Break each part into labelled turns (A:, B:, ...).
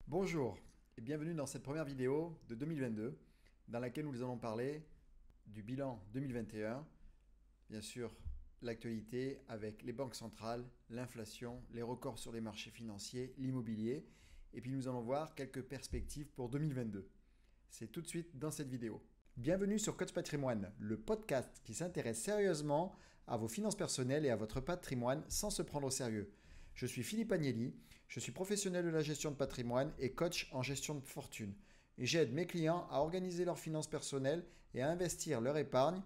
A: Bonjour et bienvenue dans cette première vidéo de 2022 dans laquelle nous allons parler du bilan 2021, bien sûr l'actualité avec les banques centrales, l'inflation, les records sur les marchés financiers, l'immobilier et puis nous allons voir quelques perspectives pour 2022. C'est tout de suite dans cette vidéo. Bienvenue sur Coach Patrimoine, le podcast qui s'intéresse sérieusement à vos finances personnelles et à votre patrimoine sans se prendre au sérieux. Je suis Philippe Agnelli, je suis professionnel de la gestion de patrimoine et coach en gestion de fortune. Et j'aide mes clients à organiser leurs finances personnelles et à investir leur épargne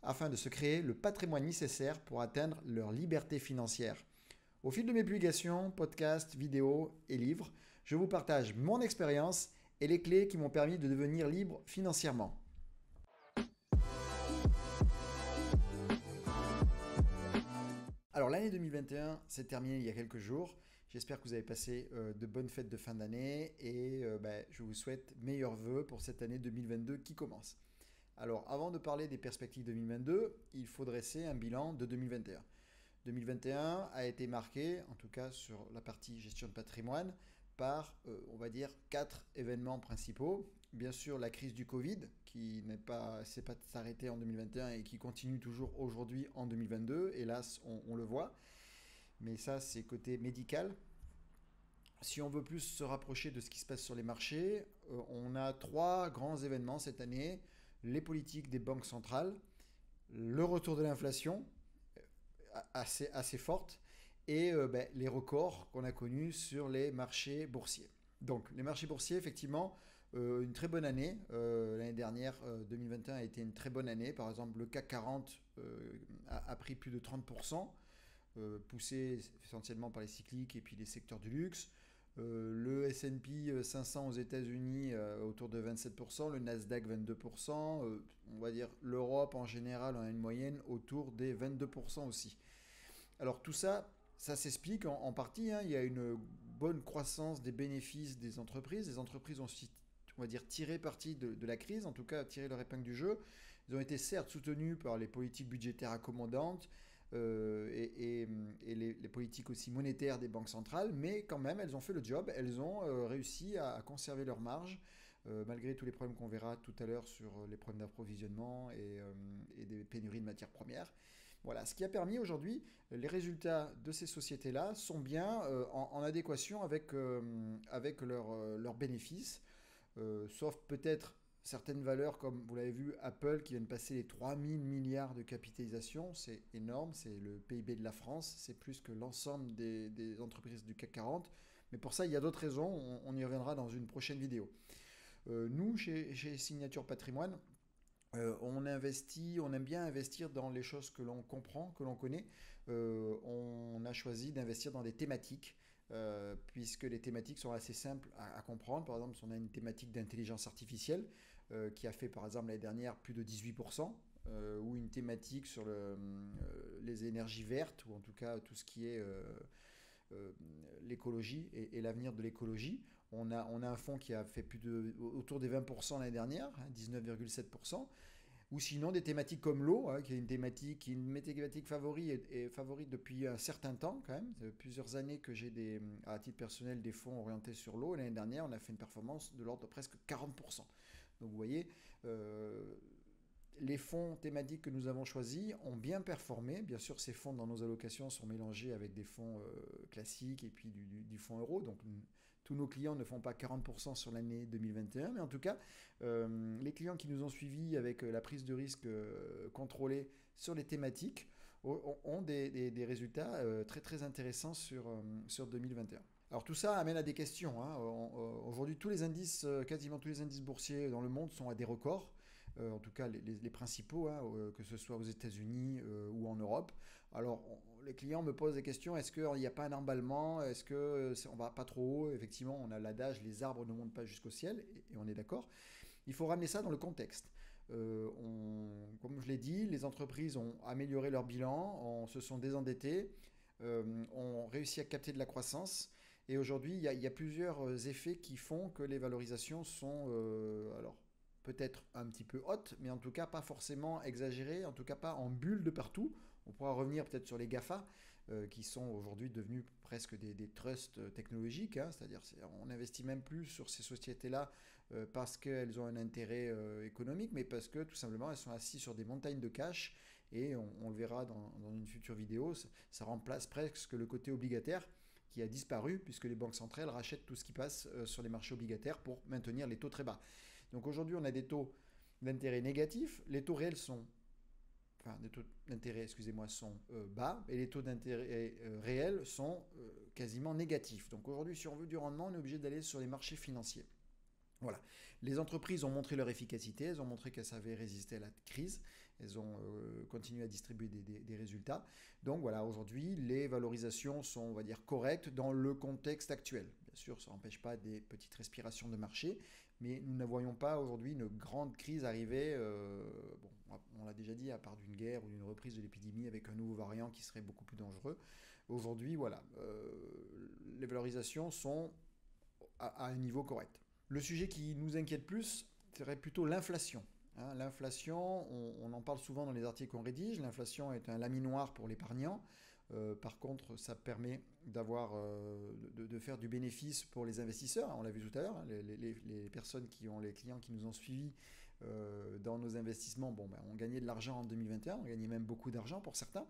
A: afin de se créer le patrimoine nécessaire pour atteindre leur liberté financière. Au fil de mes publications, podcasts, vidéos et livres, je vous partage mon expérience et les clés qui m'ont permis de devenir libre financièrement. Alors l'année 2021 s'est terminée il y a quelques jours. J'espère que vous avez passé de bonnes fêtes de fin d'année et je vous souhaite meilleurs vœux pour cette année 2022 qui commence. Alors avant de parler des perspectives 2022, il faut dresser un bilan de 2021. 2021 a été marqué, en tout cas sur la partie gestion de patrimoine, par, on va dire, 4 événements principaux. Bien sûr, la crise du Covid, qui s'est pas s'arrêter en 2021 et qui continue toujours aujourd'hui en 2022. Hélas, on le voit. Mais ça, c'est côté médical. Si on veut plus se rapprocher de ce qui se passe sur les marchés, on a 3 grands événements cette année. Les politiques des banques centrales, le retour de l'inflation, assez forte, et les records qu'on a connus sur les marchés boursiers. Donc les marchés boursiers, effectivement, une très bonne année. L'année dernière, 2021 a été une très bonne année. Par exemple, le CAC 40 a pris plus de 30%, poussé essentiellement par les cycliques et puis les secteurs du luxe. Le S&P 500 aux États-Unis autour de 27%, le Nasdaq 22%, on va dire l'Europe en général on a une moyenne autour des 22% aussi. Alors tout ça, ça s'explique en partie, hein. Il y a une bonne croissance des bénéfices des entreprises. Les entreprises ont aussi, on va dire, tiré parti de la crise, en tout cas tiré leur épingle du jeu. Ils ont été certes soutenus par les politiques budgétaires accommodantes et les politiques aussi monétaires des banques centrales, mais quand même, elles ont fait le job. Elles ont réussi à conserver leur marge, malgré tous les problèmes qu'on verra tout à l'heure sur les problèmes d'approvisionnement et des pénuries de matières premières. Voilà, ce qui a permis aujourd'hui, les résultats de ces sociétés-là sont bien en adéquation avec leurs bénéfices, sauf peut-être certaines valeurs comme vous l'avez vu, Apple qui vient de passer les 3000 milliards de capitalisation, c'est énorme, c'est le PIB de la France, c'est plus que l'ensemble des entreprises du CAC 40. Mais pour ça, il y a d'autres raisons, on y reviendra dans une prochaine vidéo. Nous, chez Signature Patrimoine, on investit, on aime bien investir dans les choses que l'on comprend, que l'on connaît. On a choisi d'investir dans des thématiques, puisque les thématiques sont assez simples à comprendre. Par exemple, si on a une thématique d'intelligence artificielle, qui a fait par exemple l'année dernière plus de 18%, ou une thématique sur les énergies vertes, ou en tout cas tout ce qui est l'écologie et l'avenir de l'écologie. On a un fonds qui a fait autour des 20% l'année dernière, 19,7%. Ou sinon des thématiques comme l'eau, qui est une thématique favorite depuis un certain temps quand même. Ça fait plusieurs années que j'ai à titre personnel des fonds orientés sur l'eau. L'année dernière, on a fait une performance de l'ordre de presque 40%. Donc vous voyez, les fonds thématiques que nous avons choisis ont bien performé. Bien sûr, ces fonds dans nos allocations sont mélangés avec des fonds classiques et puis du fonds euro. Donc, tous nos clients ne font pas 40% sur l'année 2021. Mais en tout cas, les clients qui nous ont suivis avec la prise de risque contrôlée sur les thématiques ont des résultats très très intéressants sur 2021. Alors tout ça amène à des questions, hein. Aujourd'hui, quasiment tous les indices boursiers dans le monde sont à des records. En tout cas les principaux, hein, que ce soit aux États-Unis ou en Europe. Alors les clients me posent des questions, est-ce qu'il n'y a pas un emballement, est-ce qu'on va pas trop haut? Effectivement, on a l'adage, les arbres ne montent pas jusqu'au ciel, et on est d'accord. Il faut ramener ça dans le contexte. Comme je l'ai dit, les entreprises ont amélioré leur bilan, se sont désendettées, ont réussi à capter de la croissance. Et aujourd'hui, il y a plusieurs effets qui font que les valorisations sont, alors peut-être un petit peu hautes, mais en tout cas pas forcément exagérées, en tout cas pas en bulle de partout. On pourra revenir peut-être sur les GAFA, qui sont aujourd'hui devenus presque des trusts technologiques, hein, c'est-à-dire on n'investit même plus sur ces sociétés-là parce qu'elles ont un intérêt économique, mais parce que tout simplement elles sont assises sur des montagnes de cash et on le verra dans une future vidéo, ça remplace presque le côté obligataire qui a disparu puisque les banques centrales rachètent tout ce qui passe sur les marchés obligataires pour maintenir les taux très bas. Donc aujourd'hui on a des taux d'intérêt négatifs, les taux réels sont les taux d'intérêt, excusez-moi, sont bas et les taux d'intérêt réels sont quasiment négatifs. Donc aujourd'hui, si on veut du rendement, on est obligé d'aller sur les marchés financiers. Voilà. Les entreprises ont montré leur efficacité, elles ont montré qu'elles savaient résister à la crise, elles ont continué à distribuer des résultats. Donc voilà, aujourd'hui, les valorisations sont, on va dire, correctes dans le contexte actuel. Bien sûr, ça n'empêche pas des petites respirations de marché, mais nous ne voyons pas aujourd'hui une grande crise arriver. On l'a déjà dit, à part d'une guerre ou d'une reprise de l'épidémie avec un nouveau variant qui serait beaucoup plus dangereux. Aujourd'hui, voilà, les valorisations sont à un niveau correct. Le sujet qui nous inquiète plus serait plutôt l'inflation. Hein, l'inflation, on en parle souvent dans les articles qu'on rédige. L'inflation est un laminoir pour l'épargnant. Par contre, ça permet de faire du bénéfice pour les investisseurs. On l'a vu tout à l'heure, hein, les personnes les clients qui nous ont suivis dans nos investissements, ont gagné de l'argent en 2021, ont gagné même beaucoup d'argent pour certains.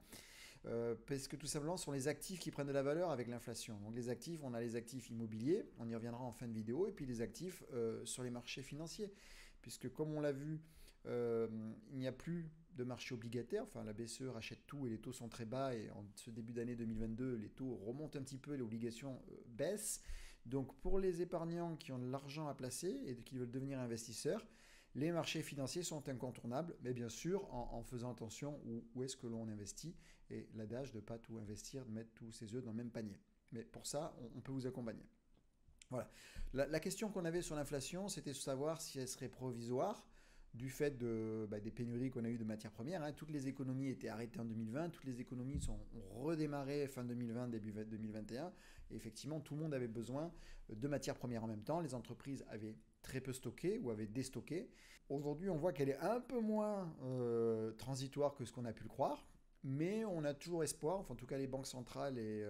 A: Parce que tout simplement, ce sont les actifs qui prennent de la valeur avec l'inflation. Donc les actifs, on a les actifs immobiliers, on y reviendra en fin de vidéo, et puis les actifs sur les marchés financiers. Puisque comme on l'a vu, il n'y a plus de marché obligataire, enfin la BCE rachète tout et les taux sont très bas, et en ce début d'année 2022, les taux remontent un petit peu, les obligations baissent. Donc pour les épargnants qui ont de l'argent à placer et qui veulent devenir investisseurs, les marchés financiers sont incontournables, mais bien sûr en faisant attention où est-ce que l'on investit, et l'adage de ne pas tout investir, de mettre tous ses œufs dans le même panier. Mais pour ça, on peut vous accompagner. Voilà. La question qu'on avait sur l'inflation, c'était de savoir si elle serait provisoire du fait des pénuries qu'on a eues de matières premières. Hein. Toutes les économies étaient arrêtées en 2020, toutes les économies ont redémarré fin 2020, début 2021. Et effectivement, tout le monde avait besoin de matières premières en même temps. Les entreprises avaient très peu stocké ou avaient déstocké. Aujourd'hui, on voit qu'elle est un peu moins transitoire que ce qu'on a pu le croire. Mais on a toujours espoir, enfin en tout cas les banques centrales et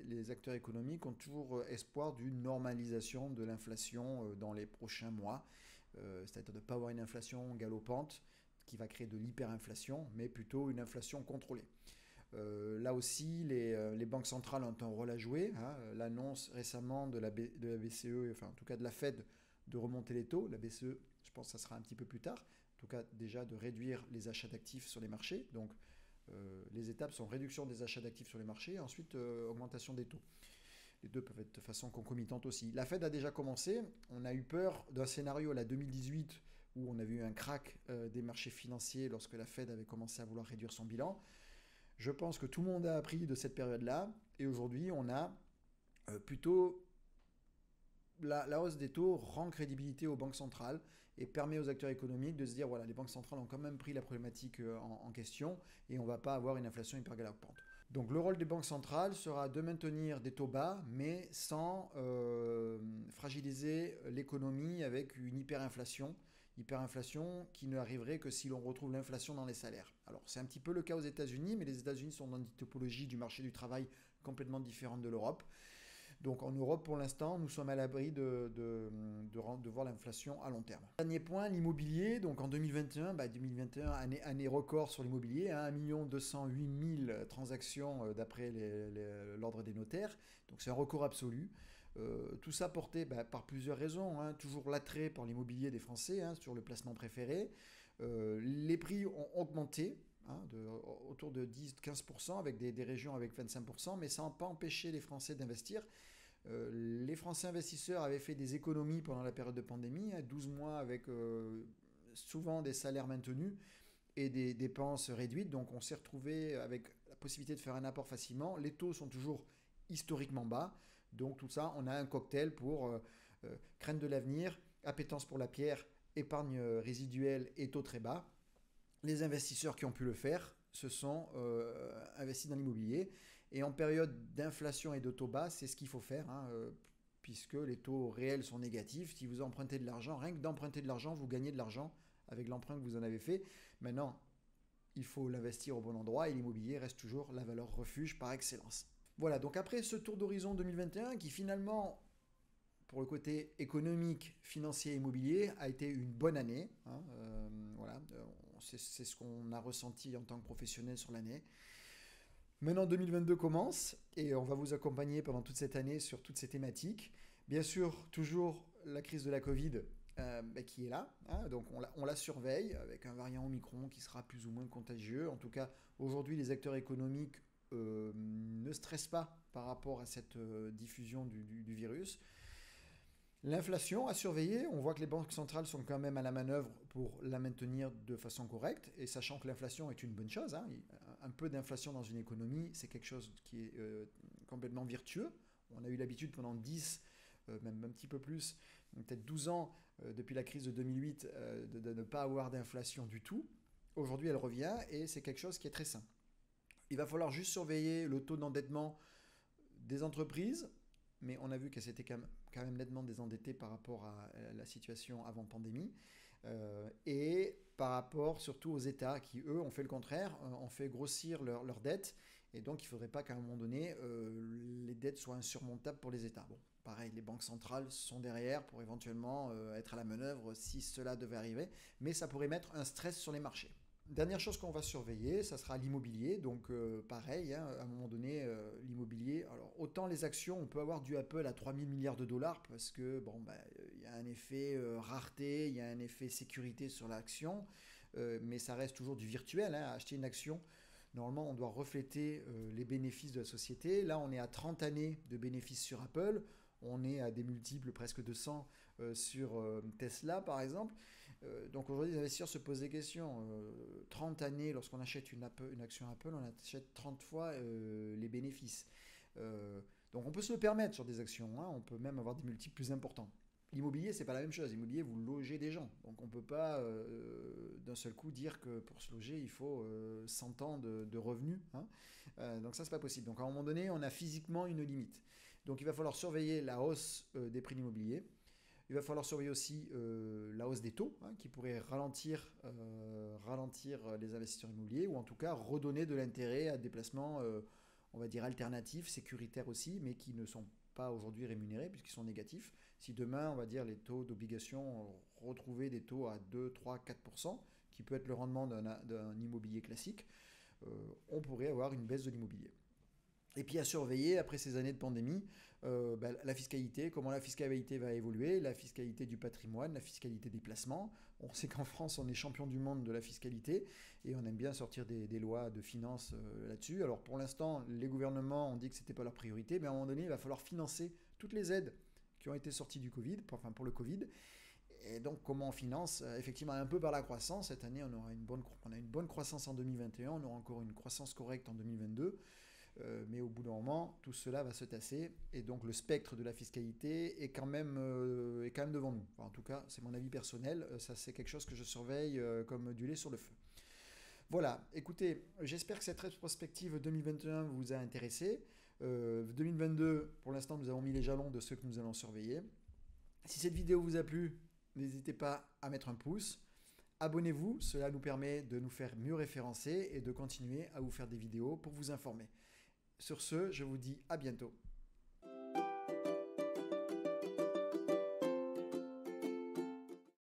A: les acteurs économiques ont toujours espoir d'une normalisation de l'inflation dans les prochains mois. C'est-à-dire de ne pas avoir une inflation galopante qui va créer de l'hyperinflation, mais plutôt une inflation contrôlée. Là aussi, les banques centrales ont un rôle à jouer. Hein. L'annonce récemment de la BCE, enfin en tout cas de la Fed, de remonter les taux. La BCE, je pense que ça sera un petit peu plus tard. En tout cas déjà de réduire les achats d'actifs sur les marchés. Donc les étapes sont réduction des achats d'actifs sur les marchés et ensuite augmentation des taux. Les deux peuvent être de façon concomitante aussi. La Fed a déjà commencé. On a eu peur d'un scénario à la 2018 où on avait eu un crack des marchés financiers lorsque la Fed avait commencé à vouloir réduire son bilan. Je pense que tout le monde a appris de cette période-là et aujourd'hui on a plutôt la hausse des taux rend crédibilité aux banques centrales et permet aux acteurs économiques de se dire voilà, les banques centrales ont quand même pris la problématique en question et on ne va pas avoir une inflation hyper galopante. Donc le rôle des banques centrales sera de maintenir des taux bas, mais sans fragiliser l'économie avec une hyperinflation qui ne arriverait que si l'on retrouve l'inflation dans les salaires. Alors c'est un petit peu le cas aux États-Unis, mais les États-Unis sont dans une typologie du marché du travail complètement différente de l'Europe. Donc en Europe, pour l'instant, nous sommes à l'abri de voir l'inflation à long terme. Dernier point, l'immobilier. Donc en 2021, 2021 année record sur l'immobilier, hein, 1 208 000 transactions d'après l'ordre des notaires. Donc c'est un record absolu. Tout ça porté par plusieurs raisons. Hein. Toujours l'attrait par l'immobilier des Français, hein, sur le placement préféré. Les prix ont augmenté. Hein, autour de 10-15%, avec des régions avec 25%, mais ça n'a pas empêché les Français d'investir. Les Français investisseurs avaient fait des économies pendant la période de pandémie, 12 mois avec souvent des salaires maintenus et des dépenses réduites, donc on s'est retrouvé avec la possibilité de faire un apport facilement. Les taux sont toujours historiquement bas, donc tout ça, on a un cocktail pour crainte de l'avenir, appétence pour la pierre, épargne résiduelle et taux très bas. Les investisseurs qui ont pu le faire se sont investis dans l'immobilier. Et en période d'inflation et de taux bas, c'est ce qu'il faut faire, hein, puisque les taux réels sont négatifs. Si vous empruntez de l'argent, rien que d'emprunter de l'argent, vous gagnez de l'argent avec l'emprunt que vous en avez fait. Maintenant, il faut l'investir au bon endroit et l'immobilier reste toujours la valeur refuge par excellence. Voilà, donc après ce tour d'horizon 2021 qui finalement, pour le côté économique, financier et immobilier, a été une bonne année. Voilà, c'est ce qu'on a ressenti en tant que professionnel sur l'année. Maintenant 2022 commence et on va vous accompagner pendant toute cette année sur toutes ces thématiques. Bien sûr, toujours la crise de la Covid qui est là, donc on la surveille avec un variant Omicron qui sera plus ou moins contagieux. En tout cas, aujourd'hui, les acteurs économiques ne stressent pas par rapport à cette diffusion du virus. L'inflation à surveiller, on voit que les banques centrales sont quand même à la manœuvre pour la maintenir de façon correcte, et sachant que l'inflation est une bonne chose, un peu d'inflation dans une économie, c'est quelque chose qui est complètement vertueux. On a eu l'habitude pendant 10, même un petit peu plus, peut-être 12 ans, depuis la crise de 2008, de ne pas avoir d'inflation du tout. Aujourd'hui, elle revient, et c'est quelque chose qui est très sain. Il va falloir juste surveiller le taux d'endettement des entreprises, mais on a vu qu'elles s'étaient quand même nettement désendettées par rapport à la situation avant pandémie, et par rapport surtout aux États qui, eux, ont fait le contraire, ont fait grossir leurs dettes, et donc il ne faudrait pas qu'à un moment donné, les dettes soient insurmontables pour les États. Bon, pareil, les banques centrales sont derrière pour éventuellement être à la manœuvre si cela devait arriver, mais ça pourrait mettre un stress sur les marchés. Dernière chose qu'on va surveiller, ça sera l'immobilier. Donc pareil, à un moment donné, l'immobilier. Alors autant les actions, on peut avoir du Apple à 3000 milliards de dollars parce que bon, y a un effet rareté, il y a un effet sécurité sur l'action, mais ça reste toujours du virtuel. Acheter une action, normalement, on doit refléter les bénéfices de la société. Là, on est à 30 années de bénéfices sur Apple. On est à des multiples presque 200 sur Tesla, par exemple. Donc aujourd'hui, les investisseurs se posent des questions. 30 années, lorsqu'on achète une action Apple, on achète 30 fois les bénéfices. Donc on peut se le permettre sur des actions. On peut même avoir des multiples plus importants. L'immobilier, c'est pas la même chose. L'immobilier, vous logez des gens. Donc on ne peut pas d'un seul coup dire que pour se loger, il faut 100 ans de revenus. Donc ça, c'est pas possible. Donc à un moment donné, on a physiquement une limite. Donc il va falloir surveiller la hausse des prix de l'immobilier. Il va falloir surveiller aussi la hausse des taux, qui pourrait ralentir les investisseurs immobiliers, ou en tout cas redonner de l'intérêt à des placements, on va dire, alternatifs, sécuritaires aussi, mais qui ne sont pas aujourd'hui rémunérés puisqu'ils sont négatifs. Si demain, on va dire, les taux d'obligation retrouvaient des taux à 2, 3, 4%, qui peut être le rendement d'un immobilier classique, on pourrait avoir une baisse de l'immobilier. Et puis à surveiller, après ces années de pandémie, la fiscalité, comment la fiscalité va évoluer, la fiscalité du patrimoine, la fiscalité des placements. On sait qu'en France, on est champion du monde de la fiscalité et on aime bien sortir des lois de finances là-dessus. Alors pour l'instant, les gouvernements ont dit que ce n'était pas leur priorité, mais à un moment donné, il va falloir financer toutes les aides qui ont été sorties du Covid, enfin pour le Covid. Et donc comment on finance effectivement un peu par la croissance. Cette année, on a une bonne croissance en 2021, on aura encore une croissance correcte en 2022. Mais au bout d'un moment, tout cela va se tasser et donc le spectre de la fiscalité est quand même devant nous. Enfin, en tout cas, c'est mon avis personnel. Ça, c'est quelque chose que je surveille comme du lait sur le feu. Voilà, écoutez, j'espère que cette rétrospective 2021 vous a intéressé. 2022, pour l'instant, nous avons mis les jalons de ceux que nous allons surveiller. Si cette vidéo vous a plu, n'hésitez pas à mettre un pouce. Abonnez-vous, cela nous permet de nous faire mieux référencer et de continuer à vous faire des vidéos pour vous informer. Sur ce, je vous dis à bientôt.